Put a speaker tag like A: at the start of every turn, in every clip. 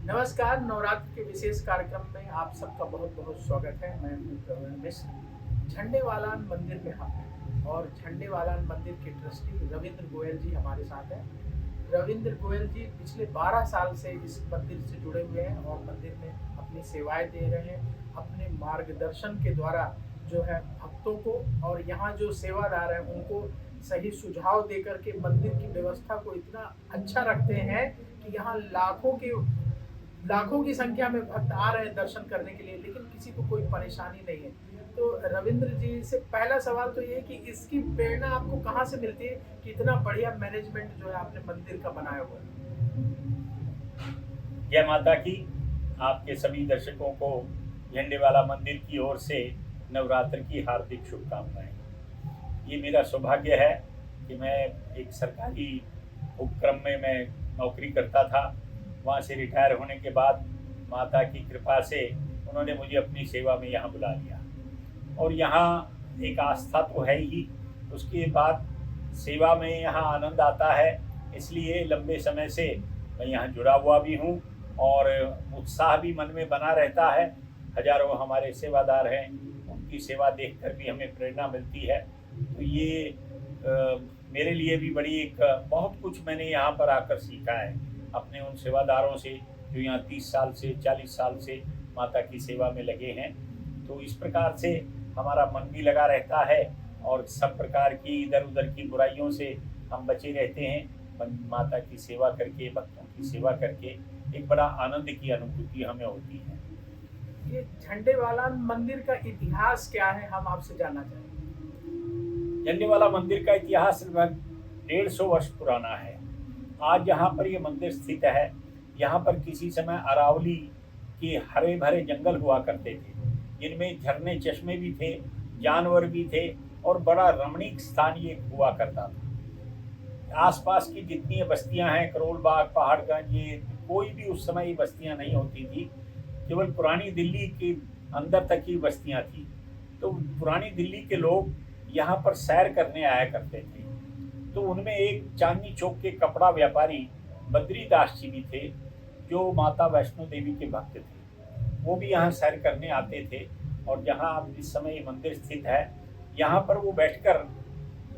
A: नमस्कार। नवरात्र के विशेष कार्यक्रम में आप सबका बहुत बहुत स्वागत है। मैं हूं प्रवीण मिश्र। झंडेवालान मंदिर में हम हैं और झंडेवालान मंदिर के ट्रस्टी रविंद्र गोयल जी हमारे साथ हैं। रविंद्र गोयल जी पिछले 12 साल से इस मंदिर से जुड़े हुए हैं और मंदिर में अपनी सेवाएं दे रहे हैं। अपने मार्गदर्शन के द्वारा जो है भक्तों को और यहाँ जो सेवादार हैं उनको सही सुझाव देकर के मंदिर की व्यवस्था को इतना अच्छा रखते हैं कि यहाँ लाखों की संख्या में भक्त आ रहे हैं दर्शन करने के लिए, लेकिन किसी को कोई परेशानी नहीं है। तो रविंद्र जी से पहला सवाल तो ये है कि इसकी प्रेरणा आपको कहाँ से मिलती है कि इतना बढ़िया मैनेजमेंट जो है आपने मंदिर का बनाया हुआ है।
B: जय माता की। आपके सभी दर्शकों को झंडेवाला मंदिर की ओर से नवरात्र की हार्दिक शुभकामनाएं। ये मेरा सौभाग्य है कि मैं एक सरकारी उपक्रम में मैं नौकरी करता था। वहाँ से रिटायर होने के बाद माता की कृपा से उन्होंने मुझे अपनी सेवा में यहाँ बुला लिया और यहाँ एक आस्था तो है ही, उसके बाद सेवा में यहाँ आनंद आता है। इसलिए लंबे समय से मैं यहाँ जुड़ा हुआ भी हूँ और उत्साह भी मन में बना रहता है। हजारों हमारे सेवादार हैं, उनकी सेवा देखकर भी हमें प्रेरणा मिलती है। तो ये मेरे लिए भी बड़ी एक बहुत कुछ मैंने यहाँ पर आकर सीखा है अपने उन सेवादारों से जो यहाँ 30 साल से 40 साल से माता की सेवा में लगे हैं। तो इस प्रकार से हमारा मन भी लगा रहता है और सब प्रकार की इधर उधर की बुराइयों से हम बचे रहते हैं। माता की सेवा करके, भक्तों की सेवा करके एक बड़ा आनंद की अनुभूति हमें होती है।
A: ये झंडेवाला मंदिर का इतिहास क्या है, हम आपसे जानना चाहेंगे।
B: झंडेवाला मंदिर का इतिहास लगभग 150 वर्ष पुराना है। आज यहाँ पर ये मंदिर स्थित है। यहाँ पर किसी समय अरावली के हरे भरे जंगल हुआ करते थे, जिनमें झरने चश्मे भी थे, जानवर भी थे और बड़ा रमणीक स्थान ये हुआ करता था। आसपास की जितनी बस्तियां हैं, करोल बाग, पहाड़गंज, ये कोई भी उस समय ये बस्तियां नहीं होती थी। केवल पुरानी दिल्ली के अंदर तक ही बस्तियां थी। तो पुरानी दिल्ली के लोग यहाँ पर सैर करने आया करते थे। तो उनमें एक चांदनी चौक के कपड़ा व्यापारी बद्रीदास जी भी थे, जो माता वैष्णो देवी के भक्त थे। वो भी यहाँ सैर करने आते थे और जहाँ अब इस समय ये मंदिर स्थित है, यहाँ पर वो बैठकर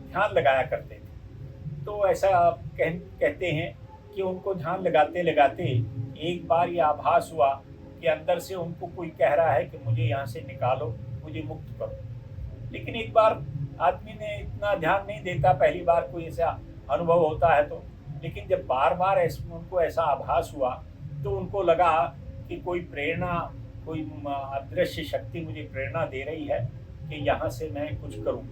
B: ध्यान लगाया करते थे। तो ऐसा कहते हैं कि उनको ध्यान लगाते लगाते एक बार ये आभास हुआ कि अंदर से उनको कोई कह रहा है कि मुझे यहाँ से निकालो, मुझे मुक्त करो। लेकिन एक बार आदमी ने इतना ध्यान नहीं देता, पहली बार कोई ऐसा अनुभव होता है तो। लेकिन जब बार बार उनको ऐसा आभास हुआ तो उनको लगा कि कोई प्रेरणा, कोई अदृश्य शक्ति मुझे प्रेरणा दे रही है कि यहाँ से मैं कुछ करूँ।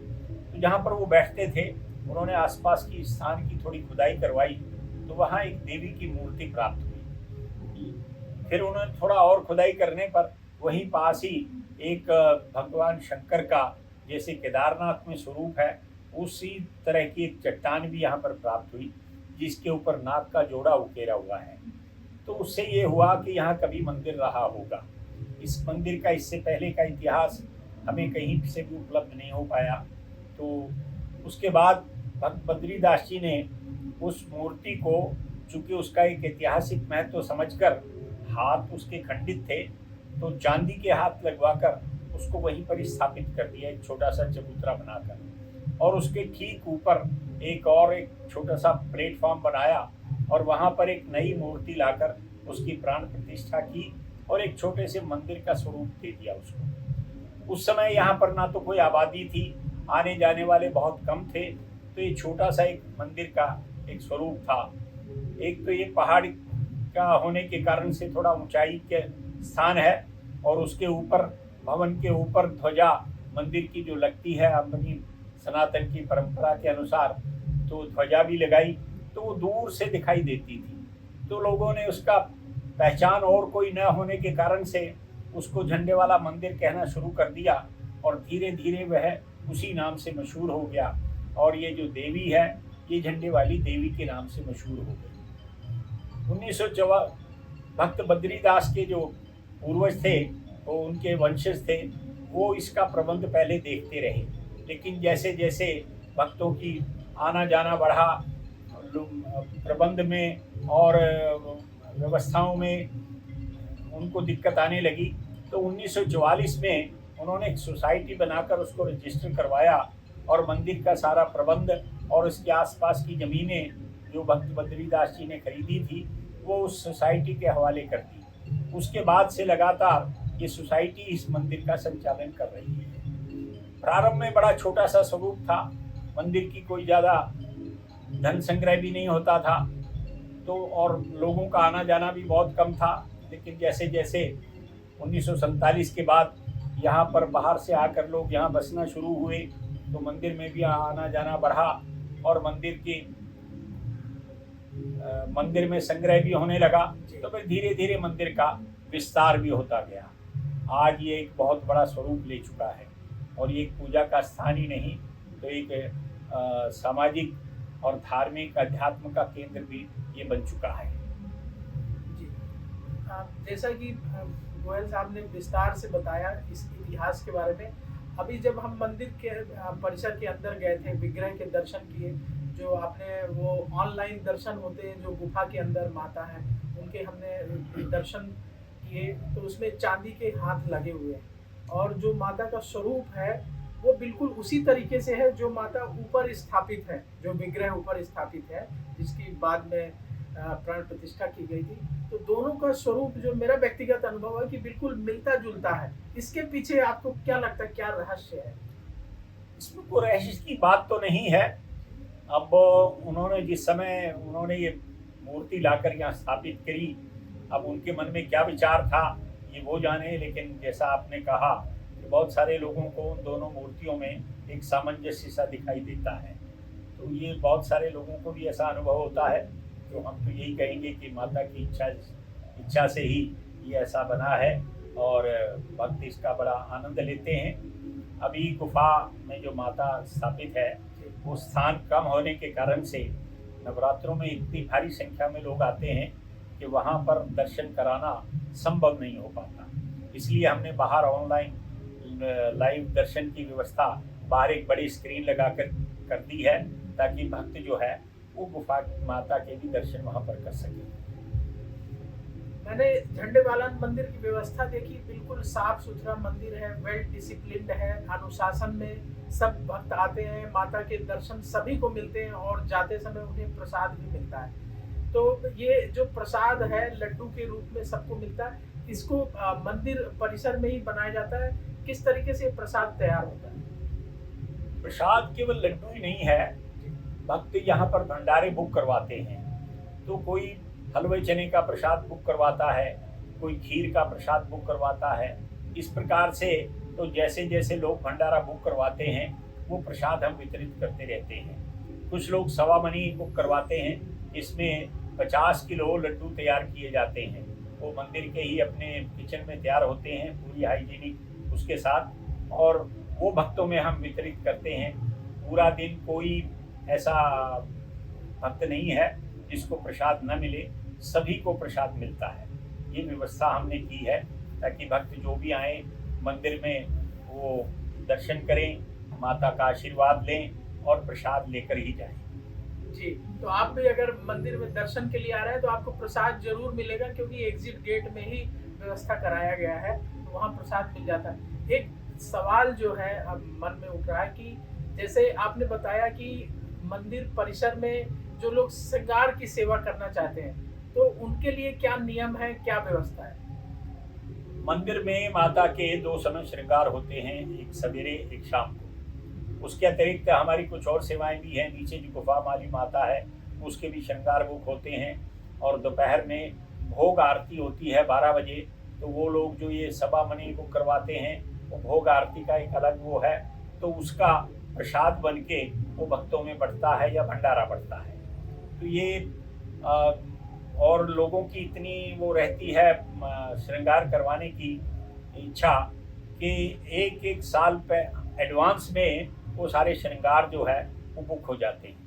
B: तो जहाँ पर वो बैठते थे, उन्होंने आसपास की स्थान की थोड़ी खुदाई करवाई तो वहाँ एक देवी की मूर्ति प्राप्त हुई। फिर उन्होंने थोड़ा और खुदाई करने पर वहीं पास ही एक भगवान शंकर का जैसे केदारनाथ में स्वरूप है, उसी तरह की एक चट्टान भी यहाँ पर प्राप्त हुई, जिसके ऊपर नाग का जोड़ा उकेरा हुआ है। तो उससे ये हुआ कि यहाँ कभी मंदिर रहा होगा। इस मंदिर का इससे पहले का इतिहास हमें कहीं से भी उपलब्ध नहीं हो पाया। तो उसके बाद भक्त बद्रीदास जी ने उस मूर्ति को, चूंकि उसका एक ऐतिहासिक महत्व समझकर, हाथ उसके खंडित थे तो चांदी के हाथ लगवाकर उसको वहीं पर स्थापित कर दिया, एक छोटा सा चबूतरा बनाकर। और उसके ठीक ऊपर एक छोटा सा प्लेटफॉर्म बनाया और वहां पर एक नई मूर्ति लाकर उसकी प्राण प्रतिष्ठा की और एक छोटे से मंदिर का स्वरूप दे दिया उसको। उस समय यहाँ पर ना तो कोई आबादी थी, आने जाने वाले बहुत कम थे। तो ये छोटा सा एक मंदिर का एक स्वरूप था। एक तो ये पहाड़ का होने के कारण से थोड़ा ऊंचाई के स्थान है और उसके ऊपर, भवन के ऊपर ध्वजा मंदिर की जो लगती है अपनी सनातन की परंपरा के अनुसार, तो ध्वजा भी लगाई तो वो दूर से दिखाई देती थी। तो लोगों ने उसका पहचान और कोई न होने के कारण से उसको झंडेवाला मंदिर कहना शुरू कर दिया और धीरे धीरे वह उसी नाम से मशहूर हो गया। और ये जो देवी है, ये झंडेवाली देवी के नाम से मशहूर हो गई। 1954 भक्त बद्रीदास के जो पूर्वज थे, वो उनके वंशज थे, वो इसका प्रबंध पहले देखते रहे। लेकिन जैसे जैसे भक्तों की आना जाना बढ़ा, प्रबंध में और व्यवस्थाओं में उनको दिक्कत आने लगी, तो 1944 में उन्होंने एक सोसाइटी बनाकर उसको रजिस्टर करवाया और मंदिर का सारा प्रबंध और उसके आसपास की ज़मीनें जो भक्त बद्रीदास जी ने खरीदी थी वो उस सोसाइटी के हवाले कर दी। उसके बाद से लगातार ये सोसाइटी इस मंदिर का संचालन कर रही है। प्रारंभ में बड़ा छोटा सा स्वरूप था, मंदिर की कोई ज़्यादा धन संग्रह भी नहीं होता था, तो और लोगों का आना जाना भी बहुत कम था। लेकिन जैसे जैसे 1947 के बाद यहाँ पर बाहर से आकर लोग यहाँ बसना शुरू हुए तो मंदिर में भी आना जाना बढ़ा और मंदिर में संग्रह भी होने लगा, तो फिर धीरे धीरे मंदिर का विस्तार भी होता गया। आज ये एक बहुत बड़ा स्वरूप ले चुका है और ये एक पूजा का स्थान ही नहीं तो एक सामाजिक और धार्मिक अध्यात्म का केंद्र भी ये बन चुका है।
A: जी, जैसा कि गोयल साहब ने विस्तार से बताया इस इतिहास के बारे में, अभी जब हम मंदिर के परिसर के अंदर गए थे, विग्रह के दर्शन किए, जो आपने वो ऑनलाइन दर्शन होते हैं जो गुफा के अंदर माता है उनके हमने दर्शन किए, तो उसमें चांदी के हाथ लगे हुए हैं और जो माता का स्वरूप है वो बिल्कुल उसी तरीके से है जो माता ऊपर स्थापित है, जो विग्रह ऊपर स्थापित है जिसकी बाद में प्राण प्रतिष्ठा की गई थी। तो दोनों का स्वरूप जो मेरा व्यक्तिगत अनुभव है कि बिल्कुल मिलता जुलता है। इसके पीछे आपको क्या लगता है, क्या रहस्य है?
B: इसमें कोई रहस्य की बात तो नहीं है। अब उन्होंने जिस समय उन्होंने ये मूर्ति लाकर यहाँ स्थापित करी, अब उनके मन में क्या विचार था ये वो जाने, लेकिन जैसा आपने कहा कि बहुत सारे लोगों को उन दोनों मूर्तियों में एक सामंजस्य सा दिखाई देता है, तो ये बहुत सारे लोगों को भी ऐसा अनुभव होता है। तो हम तो यही कहेंगे कि माता की इच्छा से ही ये ऐसा बना है और भक्त इसका बड़ा आनंद लेते हैं। अभी गुफा में जो माता स्थापित है वो स्थान कम होने के कारण से नवरात्रों में इतनी भारी संख्या में लोग आते हैं कि वहाँ पर दर्शन कराना संभव नहीं हो पाता। इसलिए हमने बाहर ऑनलाइन लाइव दर्शन की व्यवस्था बाहर एक बड़ी स्क्रीन लगा कर दी है ताकि भक्त जो है वो गुफा माता के भी दर्शन वहाँ पर कर सके।
A: मैंने झंडेवालान मंदिर की व्यवस्था देखी, बिल्कुल साफ सुथरा मंदिर है, वेल डिसिप्लिन्ड है, अनुशासन में सब भक्त आते हैं, माता के दर्शन सभी को मिलते हैं और जाते समय उन्हें प्रसाद भी मिलता है। तो ये जो प्रसाद है लड्डू के रूप में सबको मिलता है, इसको मंदिर परिसर में ही बनाया जाता है। किस तरीके से प्रसाद तैयार होता है?
B: प्रसाद केवल लड्डू ही नहीं है, भक्त यहाँ पर भंडारे बुक करवाते हैं, तो कोई हलवे चने का प्रसाद बुक करवाता है, कोई खीर का प्रसाद बुक करवाता है। इस प्रकार से तो जैसे जैसे लोग भंडारा बुक करवाते हैं वो प्रसाद हम वितरित करते रहते हैं। कुछ लोग सवा मनी बुक करवाते हैं, इसमें 50 किलो लड्डू तैयार किए जाते हैं, वो मंदिर के ही अपने किचन में तैयार होते हैं पूरी हाइजीनिक उसके साथ, और वो भक्तों में हम वितरित करते हैं। पूरा दिन कोई ऐसा भक्त नहीं है जिसको प्रसाद न मिले, सभी को प्रसाद मिलता है। ये व्यवस्था हमने की है ताकि भक्त जो भी आए मंदिर में वो दर्शन करें, माता का आशीर्वाद लें और प्रसाद लेकर ही जाएं।
A: जी, तो आप भी अगर मंदिर में दर्शन के लिए आ रहे हैं तो आपको प्रसाद जरूर मिलेगा, क्योंकि एग्जिट गेट में ही व्यवस्था कराया गया है, तो वहाँ प्रसाद मिल जाता है। एक सवाल जो है अब मन में उठ रहा है कि जैसे आपने बताया कि मंदिर परिसर में जो लोग श्रृंगार की सेवा करना चाहते हैं तो उनके लिए क्या नियम है, क्या व्यवस्था है?
B: मंदिर में माता के 2 समय श्रृंगार होते हैं, एक सवेरे एक शाम को। उसके अतिरिक्त हमारी कुछ और सेवाएं भी हैं। नीचे जो गुफा वाली माता है उसके भी श्रृंगार बुक होते हैं, और दोपहर में भोग आरती होती है 12 बजे, तो वो लोग जो ये सवा मनी बुक करवाते हैं वो भोग आरती का एक अलग वो है, तो उसका प्रसाद बन के वो भक्तों में बढ़ता है या भंडारा बढ़ता है। तो ये और लोगों की इतनी वो रहती है श्रृंगार करवाने की इच्छा कि एक एक साल पे एडवांस में वो सारे श्रृंगार जो है वो बुक हो जाते हैं।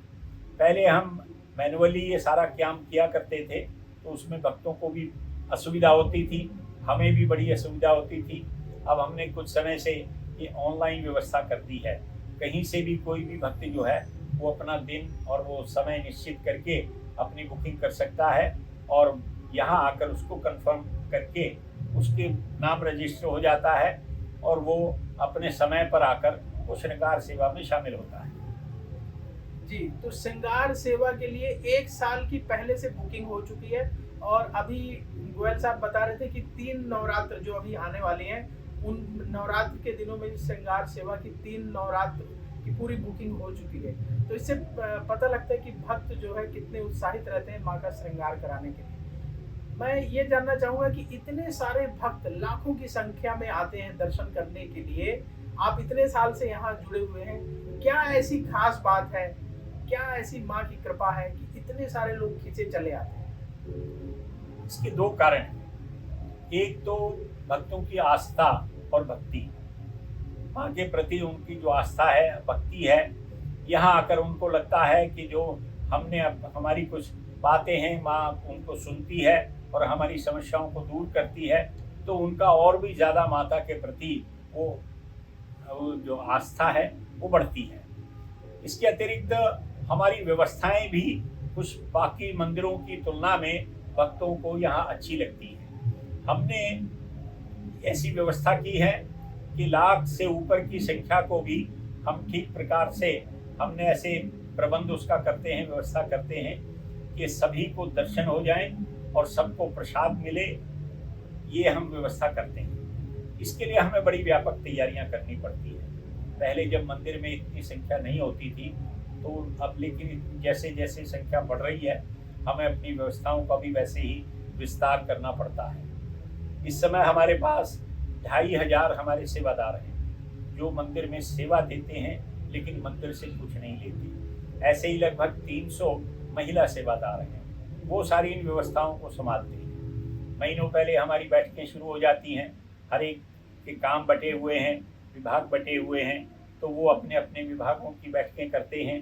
B: पहले हम मैनुअली ये सारा काम किया करते थे तो उसमें भक्तों को भी असुविधा होती थी, हमें भी बड़ी असुविधा होती थी। अब हमने कुछ समय से ये ऑनलाइन व्यवस्था कर दी है, कहीं से भी कोई भी भक्त जो है वो अपना दिन और वो समय निश्चित करके अपनी बुकिंग कर सकता है और यहाँ आकर उसको कंफर्म करके उसके नाम रजिस्टर हो जाता है और वो अपने समय पर आकर वो श्रृंगार सेवा में शामिल होता है।
A: जी, तो श्रृंगार सेवा के लिए 1 साल की पहले से बुकिंग हो चुकी है और अभी गोयल साहब बता रहे थे कि 3 नवरात्र जो अभी आने वाले हैं, उन नवरात्र के दिनों में श्रृंगार सेवा की 3 नवरात्र की पूरी बुकिंग हो चुकी है। तो इससे पता लगता है कि भक्त जो है कितने उत्साहित रहते हैं माँ का श्रृंगार कराने के लिए। मैं ये जानना चाहूँगा कि इतने सारे भक्त लाखों की संख्या में आते हैं दर्शन करने के लिए, आप इतने साल से यहाँ जुड़े हुए हैं, क्या ऐसी खास बात है, क्या ऐसी माँ की कृपा है कि इतने सारे लोग खींचे चले आते हैं?
B: इसके 2 कारण हैं। एक तो भक्तों की आस्था और भक्ति, माँ के प्रति उनकी जो आस्था है, भक्ति है। यहाँ आकर उनको लगता है कि जो हमने हमारी कुछ बातें हैं, माँ उनको सुनती है और हमारी समस्याओं को दूर करती है, तो उनका और भी ज़्यादा माता के प्रति वो जो आस्था है वो बढ़ती है। इसके अतिरिक्त हमारी व्यवस्थाएं भी कुछ बाकी मंदिरों की तुलना में भक्तों को यहाँ अच्छी लगती है। हमने ऐसी व्यवस्था की है कि लाख से ऊपर की संख्या को भी हम ठीक प्रकार से हमने ऐसे प्रबंध उसका करते हैं, व्यवस्था करते हैं कि सभी को दर्शन हो जाएं और सबको प्रसाद मिले, ये हम व्यवस्था करते हैं। इसके लिए हमें बड़ी व्यापक तैयारियां करनी पड़ती है। पहले जब मंदिर में इतनी संख्या नहीं होती थी तो अब, लेकिन जैसे जैसे संख्या बढ़ रही है हमें अपनी व्यवस्थाओं का भी वैसे ही विस्तार करना पड़ता है। इस समय हमारे पास 2500 हमारे सेवादार हैं जो मंदिर में सेवा देते हैं लेकिन मंदिर से कुछ नहीं लेते। ऐसे ही लगभग 300 महिला सेवादार हैं, वो सारी इन व्यवस्थाओं को संभालते हैं। महीनों पहले हमारी बैठकें शुरू हो जाती हैं, हर एक के काम बटे हुए हैं, विभाग बटे हुए हैं, तो वो अपने अपने विभागों की बैठकें करते हैं।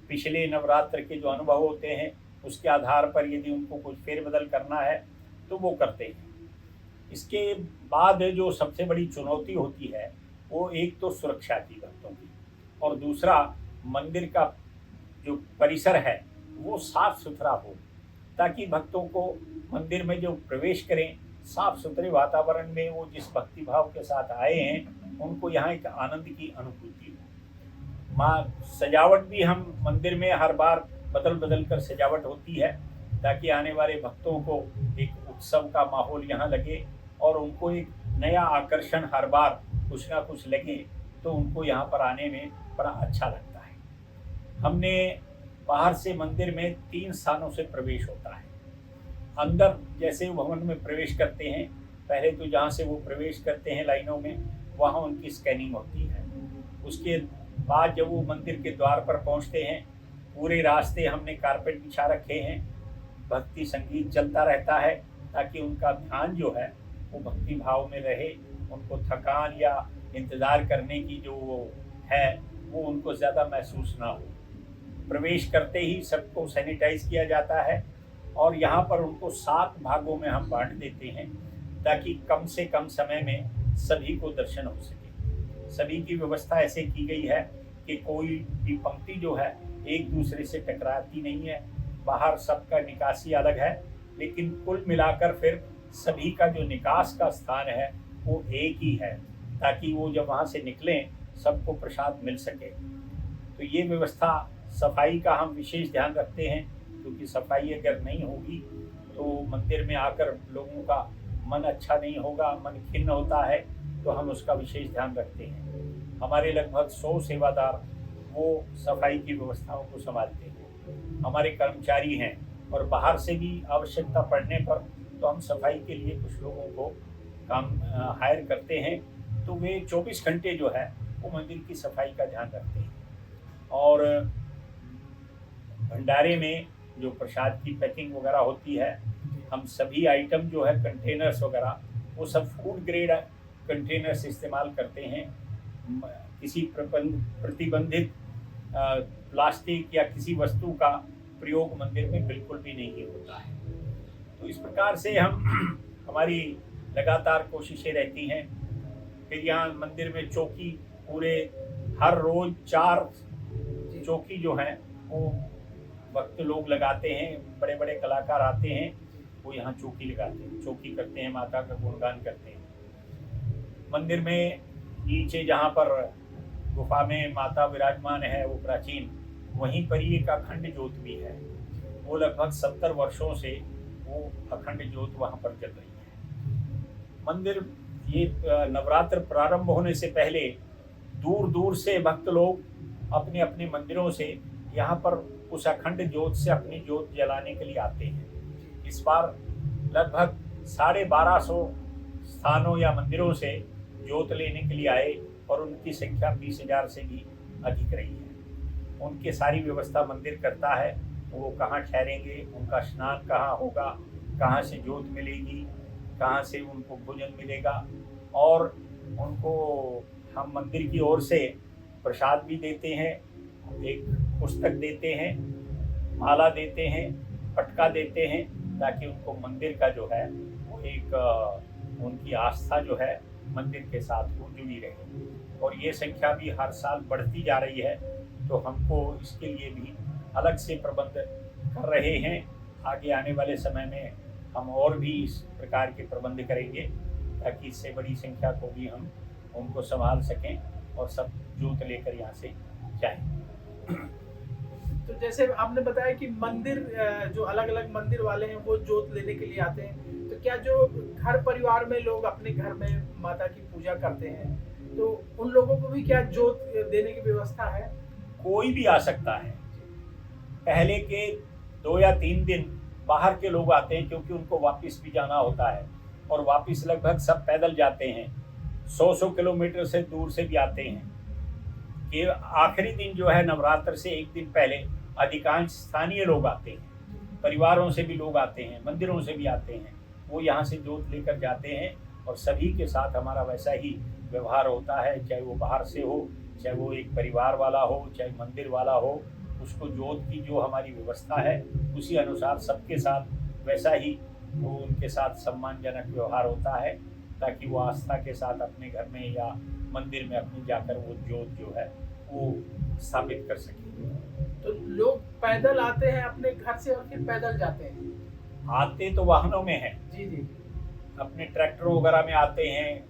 B: पिछले नवरात्र के जो अनुभव होते हैं उसके आधार पर यदि उनको कुछ फेरबदल करना है तो वो करते हैं। इसके बाद जो सबसे बड़ी चुनौती होती है वो एक तो सुरक्षा की भक्तों की, और दूसरा मंदिर का जो परिसर है वो साफ सुथरा हो, ताकि भक्तों को मंदिर में जो प्रवेश करें साफ सुथरे वातावरण में, वो जिस भक्ति भाव के साथ आए हैं उनको यहाँ एक आनंद की अनुभूति हो। माँ सजावट भी हम मंदिर में हर बार बदल बदल कर सजावट होती है ताकि आने वाले भक्तों को एक उत्सव का माहौल यहाँ लगे और उनको एक नया आकर्षण हर बार कुछ ना कुछ लगे, तो उनको यहाँ पर आने में बड़ा अच्छा लगता है। हमने बाहर से मंदिर में 3 स्थानों से प्रवेश होता है। अंदर जैसे भवन में प्रवेश करते हैं, पहले तो जहाँ से वो प्रवेश करते हैं लाइनों में, वहाँ उनकी स्कैनिंग होती है। उसके बाद जब वो मंदिर के द्वार पर पहुँचते हैं, पूरे रास्ते हमने कारपेट बिछा रखे हैं, भक्ति संगीत चलता रहता है ताकि उनका ध्यान जो है वो भक्ति भाव में रहे, उनको थकान या इंतज़ार करने की जो वो है वो उनको ज़्यादा महसूस ना हो। प्रवेश करते ही सबको सैनिटाइज किया जाता है और यहाँ पर उनको 7 भागों में हम बांट देते हैं ताकि कम से कम समय में सभी को दर्शन हो सके। सभी की व्यवस्था ऐसे की गई है कि कोई भी पंक्ति जो है एक दूसरे से टकराती नहीं है। बाहर सबका निकासी अलग है, लेकिन कुल मिलाकर फिर सभी का जो निकास का स्थान है वो एक ही है, ताकि वो जब वहाँ से निकलें सबको प्रसाद मिल सके। तो ये व्यवस्था, सफाई का हम विशेष ध्यान रखते हैं, क्योंकि सफाई अगर नहीं होगी तो मंदिर में आकर लोगों का मन अच्छा नहीं होगा, मन खिन्न होता है, तो हम उसका विशेष ध्यान रखते हैं। हमारे लगभग 100 सेवादार वो सफाई की व्यवस्थाओं को संभालते हैं। हमारे कर्मचारी हैं और बाहर से भी आवश्यकता पड़ने पर तो हम सफाई के लिए कुछ लोगों को काम हायर करते हैं, तो वे 24 घंटे जो है वो मंदिर की सफाई का ध्यान रखते हैं। और भंडारे में जो प्रसाद की पैकिंग वगैरह होती है, हम सभी आइटम जो है कंटेनर्स वगैरह वो सब फूड ग्रेड कंटेनर्स इस्तेमाल करते हैं। किसी प्रतिबंधित प्लास्टिक या किसी वस्तु का प्रयोग मंदिर में बिल्कुल भी नहीं होता है। तो इस प्रकार से हमारी लगातार कोशिशें रहती हैं। फिर यहाँ मंदिर में चौकी पूरे हर रोज 4 चौकी जो हैं वो भक्त लोग लगाते हैं, बड़े बड़े कलाकार आते हैं, वो यहाँ चौकी लगाते हैं, चौकी करते हैं, माता का गुणगान करते हैं। मंदिर में नीचे जहाँ पर गुफा में माता विराजमान है वो प्राचीन, वहीं पर ही एक अखंड ज्योत भी है। वो लगभग 70 वर्षों से वो अखंड ज्योत वहाँ पर जल रही है। मंदिर ये नवरात्र प्रारंभ होने से पहले दूर दूर से भक्त लोग अपने अपने मंदिरों से यहाँ पर उस अखंड ज्योत से अपनी ज्योत जलाने के लिए आते हैं। इस बार लगभग 1250 स्थानों या मंदिरों से ज्योत लेने के लिए आए और उनकी संख्या 20,000 से भी अधिक रही है। उनकी सारी व्यवस्था मंदिर करता है, वो कहाँ ठहरेंगे, उनका स्नान कहाँ होगा, कहाँ से ज्योत मिलेगी, कहाँ से उनको भोजन मिलेगा, और उनको हम मंदिर की ओर से प्रसाद भी देते हैं, एक पुस्तक देते हैं, माला देते हैं, पटका देते हैं, ताकि उनको मंदिर का जो है वो एक उनकी आस्था जो है मंदिर के साथ वो जुड़ी रहे। और ये संख्या भी हर साल बढ़ती जा रही है, तो हमको इसके लिए भी अलग से प्रबंध कर रहे हैं। आगे आने वाले समय में हम और भी इस प्रकार के प्रबंध करेंगे, ताकि इससे बड़ी संख्या को भी हम उनको संभाल सकें और सब ज्योत लेकर यहाँ से जाएं।
A: तो जैसे आपने बताया कि मंदिर जो अलग अलग मंदिर वाले हैं वो ज्योत लेने के लिए आते हैं, तो क्या जो घर परिवार में लोग अपने घर में माता की पूजा करते हैं, तो उन लोगों को भी क्या ज्योत देने की व्यवस्था है?
B: कोई भी आ सकता है। पहले के 2 या 3 दिन बाहर के लोग आते हैं, क्योंकि उनको वापस भी जाना होता है, और वापस लगभग सब पैदल जाते हैं। 100 किलोमीटर से दूर से भी आते हैं। कि आखिरी दिन जो है नवरात्र से एक दिन पहले अधिकांश स्थानीय लोग आते हैं, परिवारों से भी लोग आते हैं, मंदिरों से भी आते हैं। वो यहाँ से ज्योत लेकर जाते हैं, और सभी के साथ हमारा वैसा ही व्यवहार होता है, चाहे वो बाहर से हो, चाहे वो एक परिवार वाला हो, चाहे मंदिर वाला हो। उसको ज्योत की जो हमारी व्यवस्था है उसी अनुसार सबके साथ वैसा ही वो उनके साथ सम्मानजनक व्यवहार होता है, ताकि वो आस्था के साथ अपने घर में या मंदिर में अपनी जाकर वो ज्योत जो है वो स्थापित कर सके।
A: तो लोग पैदल आते हैं अपने घर से और फिर पैदल जाते हैं?
B: आते तो वाहनों में हैं,
A: जी जी,
B: अपने ट्रैक्टरों वगैरह में आते हैं,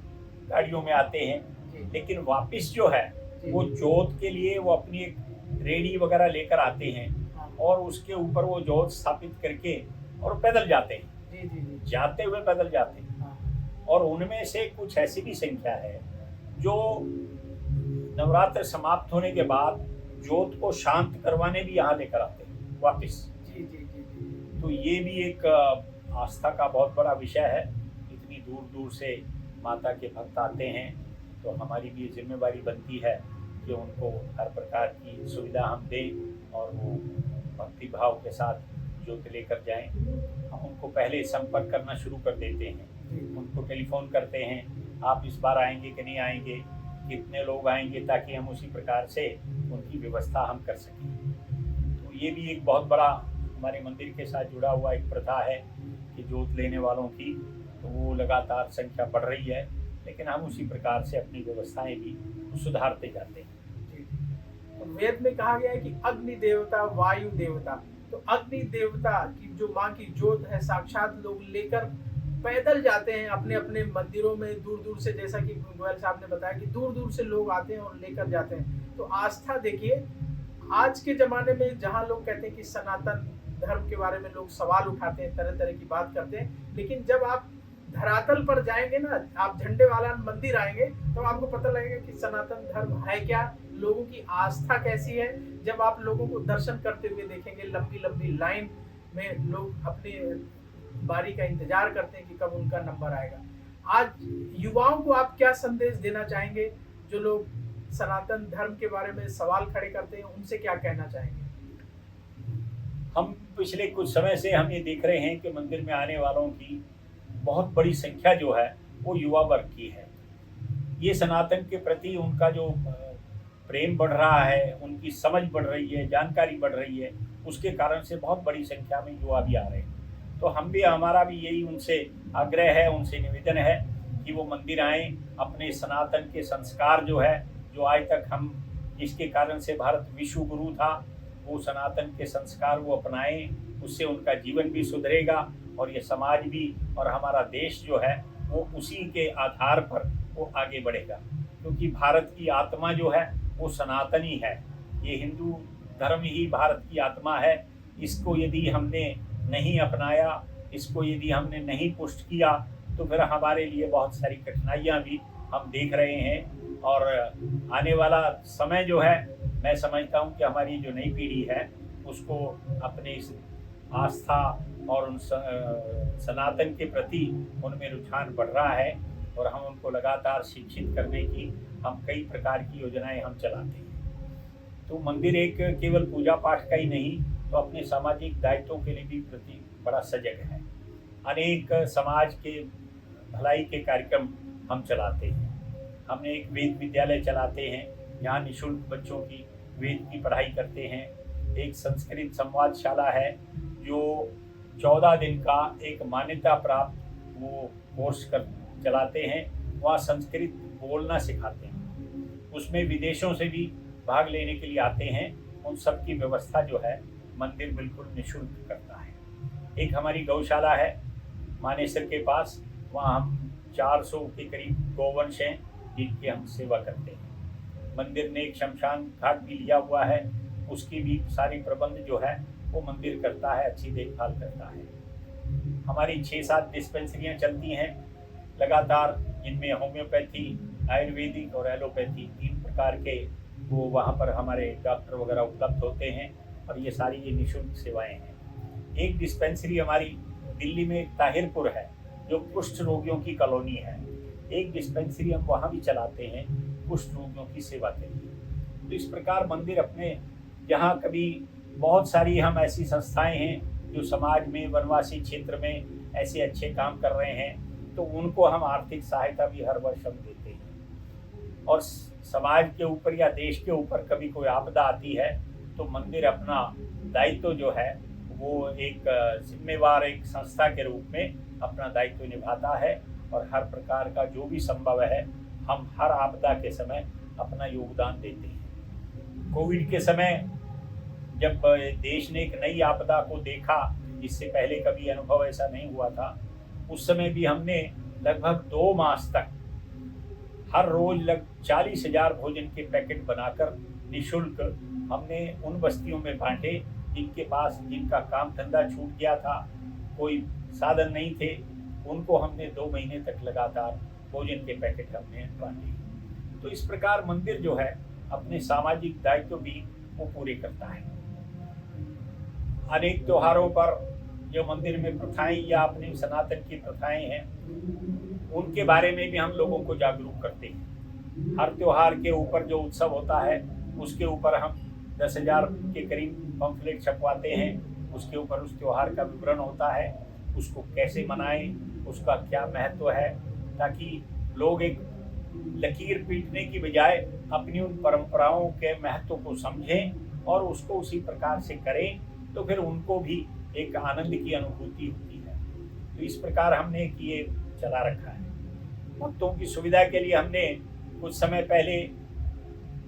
B: गाड़ियों में आते हैं, लेकिन वापस जो है वो ज्योत के लिए वो अपनी एक रेडी वगैरह लेकर आते हैं, और उसके ऊपर वो ज्योत स्थापित करके और पैदल जाते हैं।
A: जी जी जी,
B: जाते हुए पैदल जाते हैं। और उनमें से कुछ ऐसी भी संख्या है जो नवरात्र समाप्त होने के बाद ज्योत को शांत करवाने भी यहाँ लेकर आते हैं वापस।
A: जी जी जी जी।
B: तो ये भी एक आस्था का बहुत बड़ा विषय है। इतनी दूर दूर से माता के भक्त आते हैं, तो हमारी भी जिम्मेवारी बनती है कि उनको हर प्रकार की सुविधा हम दें, और वो भक्ति भाव के साथ ज्योत लेकर जाएं। हम उनको पहले संपर्क करना शुरू कर देते हैं, उनको टेलीफोन करते हैं, आप इस बार आएंगे कि नहीं आएंगे, कितने लोग आएंगे, ताकि हम उसी प्रकार से उनकी व्यवस्था हम कर सकें। तो ये भी एक बहुत बड़ा हमारे मंदिर के साथ जुड़ा हुआ एक प्रथा है कि ज्योत लेने वालों की तो वो लगातार संख्या बढ़ रही है, लेकिन हम उसी प्रकार से अपनी व्यवस्थाएं भी सुधारते जाते हैं।
A: तो वेद में कहा गया है कि अग्नि देवता, वायु देवता, तो अग्नि देवता की जो माँ की ज्योत है साक्षात लोग लेकर पैदल जाते हैं अपने अपने मंदिरों में दूर दूर से, जैसा कि गोयल साहब ने बताया कि दूर दूर से लोग आते हैं और लेकर जाते हैं। तो आस्था देखिए, आज के जमाने में जहाँ लोग कहते हैं कि सनातन धर्म के बारे में लोग सवाल उठाते हैं, तरह तरह की बात करते हैं, लेकिन जब आप धरातल पर जाएंगे ना, आप झंडे वाला मंदिर आएंगे, तो आपको पता लगेगा कि सनातन धर्म है क्या, लोगों की आस्था कैसी है। जब आप लोगों को दर्शन करते हुए देखेंगे, लंबी लंबी लाइन में लोग अपने बारी का इंतजार करते हैं कि कब उनका नंबर आएगा। आज युवाओं को आप क्या संदेश देना चाहेंगे, जो लोग सनातन धर्म के बारे में सवाल खड़े करते हैं, उनसे क्या कहना चाहेंगे?
B: हम पिछले कुछ समय से हम ये देख रहे हैं कि मंदिर में आने वालों की बहुत बड़ी संख्या जो है वो युवा वर्ग की है। ये सनातन के प्रति उनका जो प्रेम बढ़ रहा है, उनकी समझ बढ़ रही है, जानकारी बढ़ रही है, उसके कारण से बहुत बड़ी संख्या में युवा भी आ रहे हैं। तो हम भी, हमारा भी यही उनसे आग्रह है, उनसे निवेदन है कि वो मंदिर आएँ, अपने सनातन के संस्कार जो है, जो आज तक हम जिसके कारण से भारत विश्व गुरु था, वो सनातन के संस्कार वो अपनाएं, उससे उनका जीवन भी सुधरेगा और ये समाज भी और हमारा देश जो है वो उसी के आधार पर वो आगे बढ़ेगा, क्योंकि भारत की आत्मा जो है वो सनातनी है। ये हिंदू धर्म ही भारत की आत्मा है। इसको यदि हमने नहीं अपनाया, इसको यदि हमने नहीं पुष्ट किया, तो फिर हमारे लिए बहुत सारी कठिनाइयाँ भी हम देख रहे हैं। और आने वाला समय जो है, मैं समझता हूँ कि हमारी जो नई पीढ़ी है उसको अपने इस आस्था और उन सनातन के प्रति उनमें रुझान बढ़ रहा है, और हम उनको लगातार शिक्षित करने की हम कई प्रकार की योजनाएं हम चलाते हैं। तो मंदिर एक केवल पूजा पाठ का ही नहीं, तो अपने सामाजिक दायित्वों के लिए भी प्रति बड़ा सजग है। अनेक समाज के भलाई के कार्यक्रम हम चलाते हैं। हमने एक वेद विद्यालय चलाते हैं, यहाँ निःशुल्क बच्चों की वेद की पढ़ाई करते हैं। एक संस्कृत संवादशाला है जो 14 दिन का एक मान्यता प्राप्त वो कोर्स कर चलाते हैं, वहाँ संस्कृत बोलना सिखाते हैं। उसमें विदेशों से भी भाग लेने के लिए आते हैं। उन सब की व्यवस्था जो है मंदिर बिल्कुल निःशुल्क करता है। एक हमारी गौशाला है मानेसर के पास, वहाँ हम 400 के करीब गौवंश हैं जिनकी हम सेवा करते हैं। मंदिर ने एक शमशान घाट भी लिया हुआ है, उसकी भी सारी प्रबंध जो है वो मंदिर करता है, अच्छी देखभाल करता है। हमारी 6-7 डिस्पेंसरियाँ चलती हैं लगातार, जिनमें होम्योपैथी, आयुर्वेदिक और एलोपैथी 3 प्रकार के वो वहाँ पर हमारे डॉक्टर वगैरह उपलब्ध होते हैं, और ये सारी ये निःशुल्क सेवाएं हैं। एक डिस्पेंसरी हमारी दिल्ली में ताहिरपुर है जो कुष्ठ रोगियों की कॉलोनी है। एक डिस्पेंसरी हम वहाँ भी चलाते हैं कुष्ठ रोगियों की सेवा के लिए। तो इस प्रकार मंदिर अपने, जहाँ कभी बहुत सारी हम ऐसी संस्थाएं हैं जो समाज में वनवासी क्षेत्र में ऐसे अच्छे काम कर रहे हैं, तो उनको हम आर्थिक सहायता भी हर वर्ष हम देते हैं। और समाज के ऊपर या देश के ऊपर कभी कोई आपदा आती है तो मंदिर अपना दायित्व जो है वो एक जिम्मेवार एक संस्था के रूप में अपना दायित्व निभाता है, और हर प्रकार का जो भी संभव है हम हर आपदा के समय अपना योगदान देते हैं। कोविड के समय जब देश ने एक नई आपदा को देखा जिससे पहले कभी अनुभव ऐसा नहीं हुआ था, उस समय भी हमने लगभग 2 मास तक हर रोज 40,000 भोजन के पैकेट बनाकर निःशुल्क हमने उन बस्तियों में बांटे जिनके पास, जिनका काम धंधा छूट गया था, कोई साधन नहीं थे, उनको हमने 2 महीने तक लगातार भोजन के पैकेट हमने बांटे। तो इस प्रकार मंदिर जो है अपने सामाजिक दायित्व भी वो पूरे करता है। अनेक त्योहारों पर जो मंदिर में प्रथाएं या अपनी सनातन की प्रथाएं हैं उनके बारे में भी हम लोगों को जागरूक करते हैं। हर त्योहार के ऊपर जो उत्सव होता है उसके ऊपर हम 10,000 के करीब पम्फलेट छपवाते हैं। उसके ऊपर उस त्योहार का विवरण होता है, उसको कैसे मनाएं, उसका क्या महत्व है, ताकि लोग एक लकीर पीटने की बजाय अपनी उन परंपराओं के महत्व को समझें और उसको उसी प्रकार से करें, तो फिर उनको भी एक आनंद की अनुभूति होती है। तो इस प्रकार हमने ये चला रखा है। भक्तों की सुविधा के लिए हमने कुछ समय पहले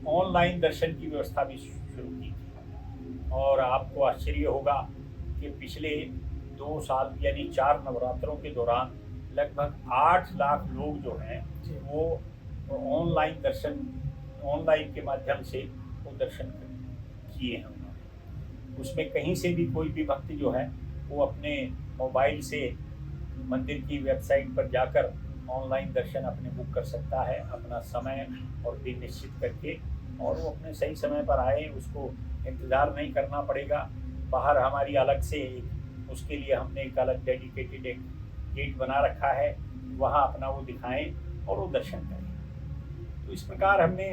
B: ऑनलाइन दर्शन की व्यवस्था भी शुरू की थी, और आपको आश्चर्य होगा कि पिछले 2 साल यानी 4 नवरात्रों के दौरान लगभग 8 लाख लोग जो हैं वो ऑनलाइन दर्शन, ऑनलाइन के माध्यम से वो दर्शन किए हैं। उसमें कहीं से भी कोई भी भक्त जो है वो अपने मोबाइल से मंदिर की वेबसाइट पर जाकर ऑनलाइन दर्शन अपने बुक कर सकता है, अपना समय और दिन निश्चित करके, और वो अपने सही समय पर आए, उसको इंतज़ार नहीं करना पड़ेगा। बाहर हमारी अलग से उसके लिए हमने एक अलग डेडिकेटेड एक गेट बना रखा है, वहाँ अपना वो दिखाएं और वो दर्शन करें। तो इस प्रकार हमने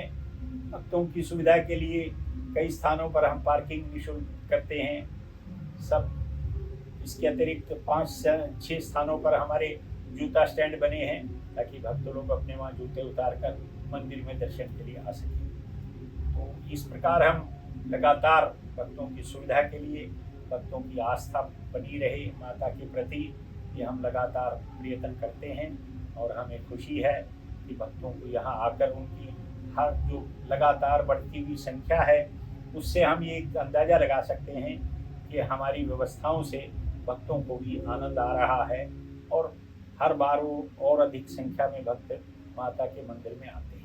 B: भक्तों की सुविधा के लिए कई स्थानों पर हम पार्किंग निःशुल्क करते हैं। सब इसके अतिरिक्त 5-6 स्थानों पर हमारे जूता स्टैंड बने हैं ताकि भक्त लोग अपने वहाँ जूते उतार कर मंदिर में दर्शन के लिए आ सकें। तो इस प्रकार हम लगातार भक्तों की सुविधा के लिए, भक्तों की आस्था बनी रहे माता के प्रति, ये हम लगातार प्रयत्न करते हैं। और हमें खुशी है कि भक्तों को यहाँ आकर उनकी हर जो लगातार बढ़ती हुई संख्या है उससे हम ये अंदाज़ा लगा सकते हैं कि हमारी व्यवस्थाओं से भक्तों को भी आनंद आ रहा है और हर बार वो और अधिक संख्या में भक्त माता के मंदिर में आते हैं।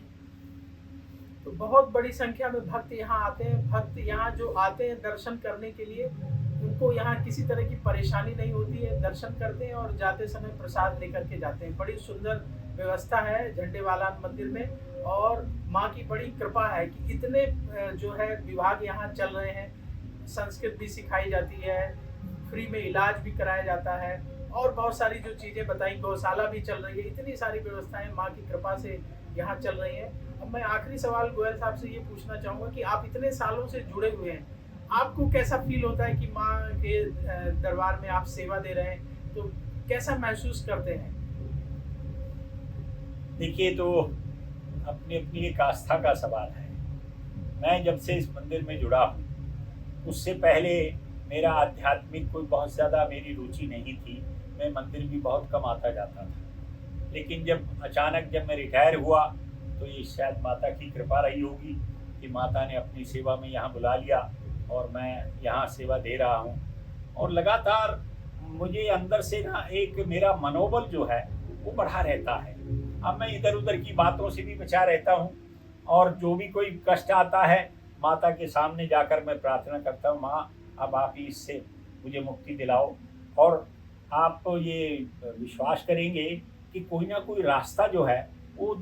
A: तो बहुत बड़ी संख्या में भक्त यहाँ आते हैं। भक्त यहाँ जो आते हैं दर्शन करने के लिए, उनको यहाँ किसी तरह की परेशानी नहीं होती है। दर्शन करते हैं और जाते समय प्रसाद लेकर के जाते हैं। बड़ी सुंदर व्यवस्था है झंडेवालान मंदिर में और माँ की बड़ी कृपा है कि इतने जो है विभाग यहाँ चल रहे हैं। संस्कृत भी सिखाई जाती है, फ्री में इलाज भी कराया जाता है और बहुत सारी जो चीज़ें बताई, गौशाला भी चल रही है। इतनी सारी व्यवस्थाएं माँ की कृपा से यहाँ चल रही हैं। अब मैं आखिरी सवाल गोयल साहब से ये पूछना चाहूँगा कि आप इतने सालों से जुड़े हुए हैं, आपको कैसा फील होता है कि माँ के दरबार में आप सेवा दे रहे हैं, तो कैसा महसूस करते हैं?
B: देखिए, तो अपनी अपनी एक आस्था का सवाल है। मैं जब से इस मंदिर में जुड़ा हूँ, उससे पहले मेरा आध्यात्मिक कोई बहुत ज़्यादा मेरी रुचि नहीं थी। मैं मंदिर भी बहुत कम आता जाता था, लेकिन जब अचानक जब मैं रिटायर हुआ तो ये शायद माता की कृपा रही होगी कि माता ने अपनी सेवा में यहाँ बुला लिया और मैं यहाँ सेवा दे रहा हूँ। और लगातार मुझे अंदर से ना एक मेरा मनोबल जो है वो बढ़ा रहता है। अब मैं इधर उधर की बातों से भी बचा रहता हूँ और जो भी कोई कष्ट आता है माता के सामने जाकर मैं प्रार्थना करता हूँ, माँ अब आप ही इससे मुझे मुक्ति दिलाओ। और आप ये विश्वास करेंगे कि कोई ना कोई रास्ता जो है वो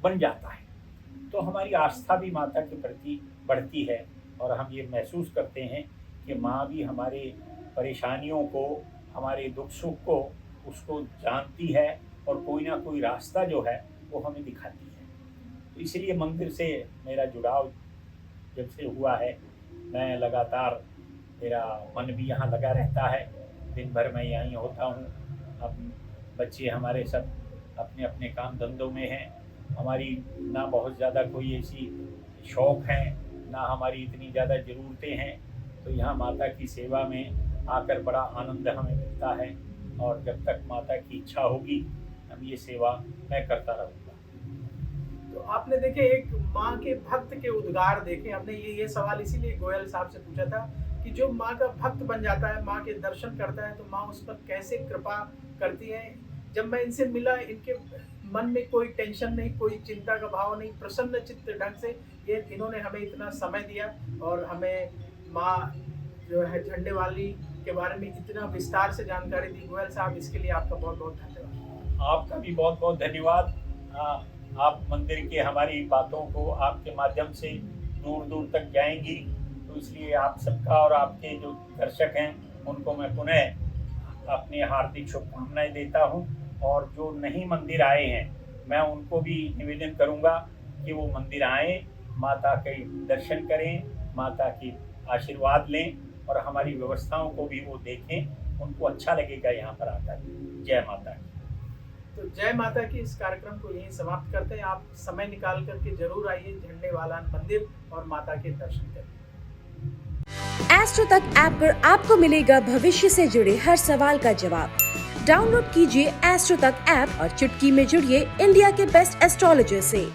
B: बन जाता है। तो हमारी आस्था भी माता के प्रति बढ़ती है और हम ये महसूस करते हैं कि माँ भी हमारे परेशानियों को, हमारे दुख सुख को उसको जानती है और कोई ना कोई रास्ता जो है वो हमें दिखाती है। तो इसलिए मंदिर से मेरा जुड़ाव जब से हुआ है, मैं लगातार, मेरा मन भी यहाँ लगा रहता है। दिन भर मैं यहीं होता हूँ। अब बच्चे हमारे सब अपने अपने काम धंधों में हैं। हमारी ना बहुत ज़्यादा कोई ऐसी शौक़ है, ना हमारी इतनी ज़्यादा ज़रूरतें हैं। तो यहाँ माता की सेवा में आकर बड़ा आनंद हमें मिलता है और जब तक माता की इच्छा होगी हम ये सेवा मैं करता रहूँगा।
A: तो आपने देखे एक माँ के भक्त के उद्गार देखे। हमने ये सवाल इसीलिए गोयल साहब से पूछा था कि जो माँ का भक्त बन जाता है, माँ के दर्शन करता है, तो माँ उस पर कैसे कृपा करती है। जब मैं इनसे मिला, इनके मन में कोई टेंशन नहीं, कोई चिंता का भाव नहीं, प्रसन्न चित्त ढंग से ये इन्होंने हमें इतना समय दिया और हमें माँ जो है झंडेवाली के बारे में इतना विस्तार से जानकारी दी। गोयल साहब, इसके लिए आपका बहुत बहुत धन्यवाद।
B: आपका भी बहुत बहुत धन्यवाद। आप मंदिर के हमारी बातों को आपके माध्यम से दूर दूर तक जाएंगी, तो इसलिए आप सबका और आपके जो दर्शक हैं उनको मैं पुनः अपनी हार्दिक शुभकामनाएं देता हूं। और जो नहीं मंदिर आए हैं मैं उनको भी निवेदन करूंगा कि वो मंदिर आएँ, माता के दर्शन करें, माता की आशीर्वाद लें और हमारी व्यवस्थाओं को भी वो देखें। उनको अच्छा लगेगा यहाँ पर आकर। जय माता की।
A: तो जय माता की इस कार्यक्रम को यहीं समाप्त करते हैं। आप समय निकाल करके जरूर आइए झंडेवालान मंदिर और माता के दर्शन करें।
C: एस्ट्रो तक ऐप पर आपको मिलेगा भविष्य से जुड़े हर सवाल का जवाब। डाउनलोड कीजिए एस्ट्रो तक ऐप और चुटकी में जुड़िए इंडिया के बेस्ट एस्ट्रोलॉजर से।